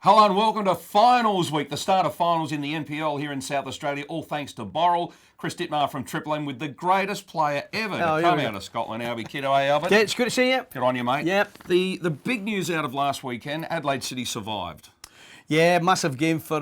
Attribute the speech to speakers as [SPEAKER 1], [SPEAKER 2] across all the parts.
[SPEAKER 1] Hello and welcome to Finals Week, the start of finals in the NPL here in South Australia, all thanks to Borrell. Chris Dittmar from Triple M with the greatest player ever to come out of Scotland, Alby Kidd. Hey, Albert.
[SPEAKER 2] Ditts, good to see you.
[SPEAKER 1] Good on you, mate.
[SPEAKER 2] Yep.
[SPEAKER 1] The big news out of last weekend, Adelaide City survived.
[SPEAKER 2] Yeah, massive game for,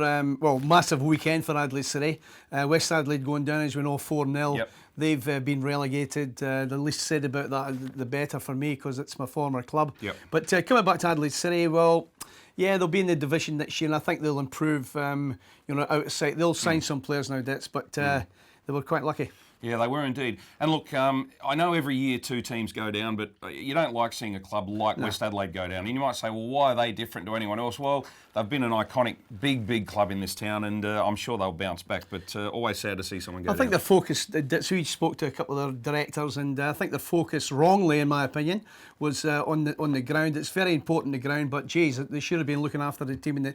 [SPEAKER 2] massive weekend for Adelaide City. West Adelaide going down, as we know, 4-0.
[SPEAKER 1] Yep.
[SPEAKER 2] They've been relegated. The least said about that, the better for me, because it's my former club.
[SPEAKER 1] Yep.
[SPEAKER 2] But coming back to Adelaide City, well, yeah, they'll be in the division next year, and I think they'll improve, out of sight. They'll sign some players now, Ditts, but they were quite lucky.
[SPEAKER 1] Yeah, they were indeed. And look, I know every year two teams go down, but you don't like seeing a club like West Adelaide go down. And you might say, well, why are they different to anyone else? Well, they've been an iconic, big club in this town, and I'm sure they'll bounce back. But always sad to see someone go down.
[SPEAKER 2] I think the focus, we spoke to a couple of their directors, and I think the focus, wrongly in my opinion, was on the ground. It's very important, the ground, but geez, they should have been looking after the team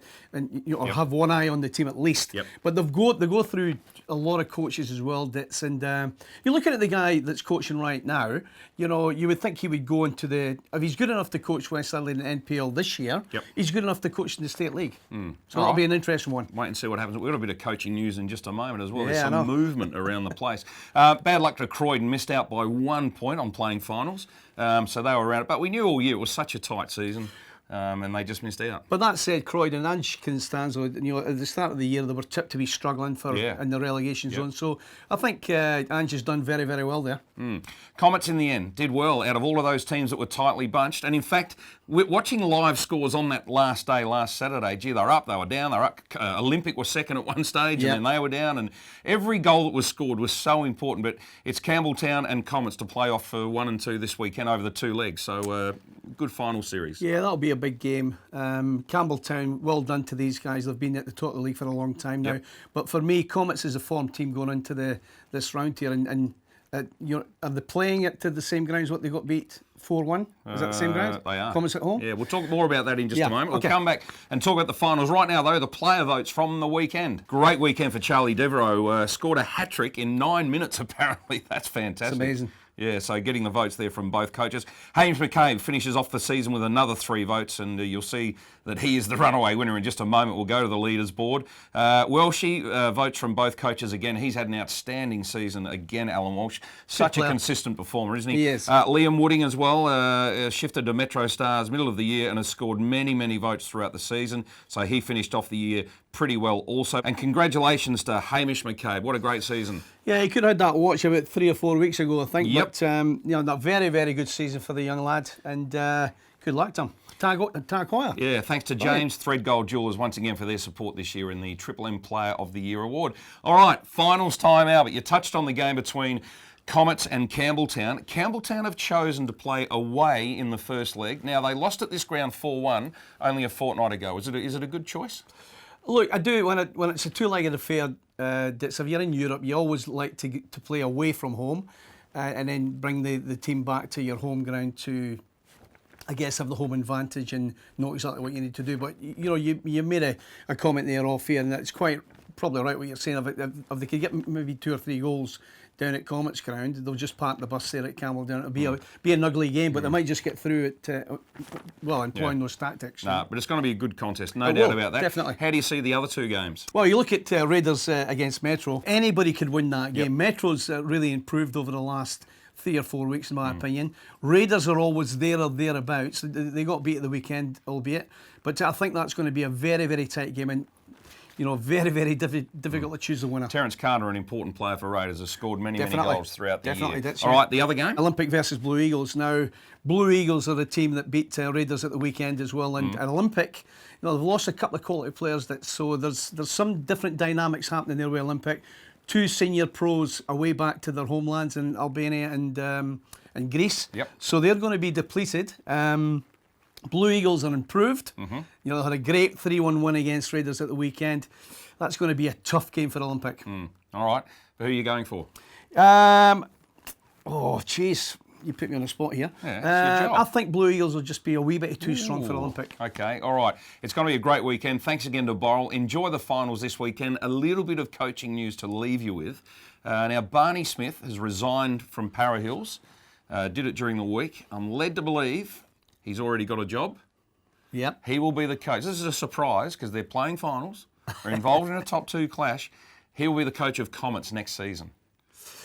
[SPEAKER 2] or have one eye on the team at least.
[SPEAKER 1] Yep.
[SPEAKER 2] But they go through a lot of coaches as well, Ditts, and you're looking at the guy that's coaching right now. You would think he would go into if he's good enough to coach West Adelaide in the NPL this year, he's good enough to coach in the State League. So that'll be an interesting one.
[SPEAKER 1] Wait and see what happens. We've got a bit of coaching news in just a moment as well.
[SPEAKER 2] Yeah,
[SPEAKER 1] There's some movement around the place. Bad luck to Croydon, missed out by 1 point on playing finals. So they were around it. But we knew all year it was such a tight season. And they just missed out.
[SPEAKER 2] But that said, Croydon and Constanzo, at the start of the year, they were tipped to be struggling in the relegation zone. So I think Ange has done very, very well there.
[SPEAKER 1] Comets in the end did well out of all of those teams that were tightly bunched. And in fact, watching live scores on that last day, last Saturday, gee, they were up, they were down, they were up. Olympic was second at one stage, and then they were down. And every goal that was scored was so important. But it's Campbelltown and Comets to play off for 1 and 2 this weekend over the 2 legs. So good final series. Yeah,
[SPEAKER 2] that'll be a big game. Campbelltown, well done to these guys. They've been at the top of the league for a long time now. But for me, Comets is a form team going into this round here. And are they playing it to the same grounds what they got beat 4-1? Is that the same ground?
[SPEAKER 1] They are.
[SPEAKER 2] Comets at home?
[SPEAKER 1] Yeah, we'll talk more about that in just a moment. We'll come back and talk about the finals. Right now, though, the player votes from the weekend. Great weekend for Charlie Devereaux. Scored a hat-trick in 9 minutes, apparently. That's fantastic.
[SPEAKER 2] It's amazing.
[SPEAKER 1] Yeah, so getting the votes there from both coaches. Hamish McCabe finishes off the season with another 3 votes, and you'll see that he is the runaway winner in just a moment. We'll go to the leaders board. Welshie votes from both coaches again. He's had an outstanding season again, Alan Walsh. Such a consistent performer, isn't he?
[SPEAKER 2] He is.
[SPEAKER 1] Liam Wooding as well, shifted to Metro Stars middle of the year and has scored many votes throughout the season. So he finished off the year pretty well also. And congratulations to Hamish McCabe. What a great season. Yeah,
[SPEAKER 2] he could have had that watch about 3 or 4 weeks ago, I think.
[SPEAKER 1] Yep.
[SPEAKER 2] But, a very, very good season for the young lad. And good luck to him. Tagoya.
[SPEAKER 1] Yeah, thanks to James Thread Gold Jewelers once again for their support this year in the Triple M Player of the Year award. All right, finals time, Albert. You touched on the game between Comets and Campbelltown. Campbelltown have chosen to play away in the first leg. Now, they lost at this ground 4-1 only a fortnight ago. Is it a good choice?
[SPEAKER 2] Look, I do. When it's a two-legged affair, if you're in Europe, you always like to play away from home and then bring the team back to your home ground to, I guess, have the home advantage and know exactly what you need to do. But, you made a comment there off here, and that's quite probably right what you're saying. If they could get maybe 2 or 3 goals down at Comets ground, they'll just park the bus there at Campbelltown. It'll be an ugly game, but they might just get through it, employing those tactics.
[SPEAKER 1] No, but it's going to be a good contest, no doubt about that.
[SPEAKER 2] Definitely.
[SPEAKER 1] How do you see the other 2 games?
[SPEAKER 2] Well, you look at Raiders against Metro. Anybody could win that game. Metro's really improved over the last 3 or 4 weeks, in my opinion. Raiders are always there or thereabouts. They got beat at the weekend, albeit. But I think that's going to be a very, very tight game. And very difficult to choose the winner.
[SPEAKER 1] Terence Carter, an important player for Raiders, has scored many goals throughout the year.
[SPEAKER 2] That's
[SPEAKER 1] All right, the other game?
[SPEAKER 2] Olympic versus Blue Eagles. Now, Blue Eagles are the team that beat Raiders at the weekend as well. And Olympic, they've lost a couple of quality players. So there's some different dynamics happening there with Olympic. 2 senior pros away back to their homelands in Albania and Greece.
[SPEAKER 1] Yep.
[SPEAKER 2] So they're going to be depleted. Blue Eagles are improved. They had a great 3-1 win against Raiders at the weekend. That's going to be a tough game for Olympic.
[SPEAKER 1] All right. Who are you going for?
[SPEAKER 2] You put me on the spot here.
[SPEAKER 1] Yeah, it's your job.
[SPEAKER 2] I think Blue Eagles will just be a wee bit too strong for Olympic.
[SPEAKER 1] Okay, all right. It's going to be a great weekend. Thanks again to Borrell. Enjoy the finals this weekend. A little bit of coaching news to leave you with. Now, Barney Smith has resigned from Para Hills. Did it during the week. I'm led to believe he's already got a job.
[SPEAKER 2] Yep.
[SPEAKER 1] He will be the coach. This is a surprise because they're playing finals. They're involved in a top 2 clash. He will be the coach of Comets next season.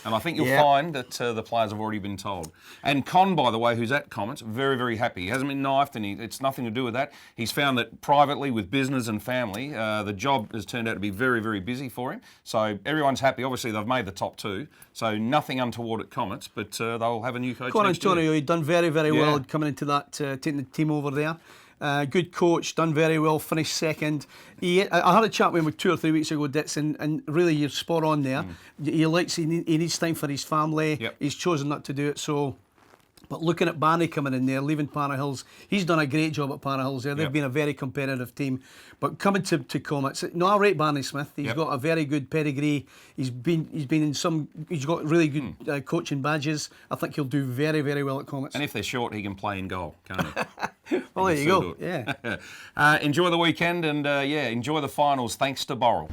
[SPEAKER 1] And I think you'll find that the players have already been told. And Con, by the way, who's at Comets, very, very happy. He hasn't been knifed, and it's nothing to do with that. He's found that privately, with business and family, the job has turned out to be very, very busy for him. So everyone's happy. Obviously, they've made the top 2, so nothing untoward at Comets, but they'll have a new coach
[SPEAKER 2] Con
[SPEAKER 1] next year.
[SPEAKER 2] Antonio, he'd done very, very well coming into that, taking the team over there. Good coach, done very well, finished second. I had a chat with him 2 or 3 weeks ago, Ditts, and really you're spot on there. He needs time for his family.
[SPEAKER 1] Yep.
[SPEAKER 2] He's chosen not to do it. So, but looking at Barney coming in there, leaving Para Hills, he's done a great job at Para Hills there. They've been a very competitive team. But coming to Comets, no, I rate Barney Smith. He's got a very good pedigree. He's been in some. He's got really good coaching badges. I think he'll do very, very well at Comets.
[SPEAKER 1] And if they're short, he can play in goal, can't he?
[SPEAKER 2] Well, there you go. Yeah.
[SPEAKER 1] Enjoy the weekend and enjoy the finals. Thanks to Borrell.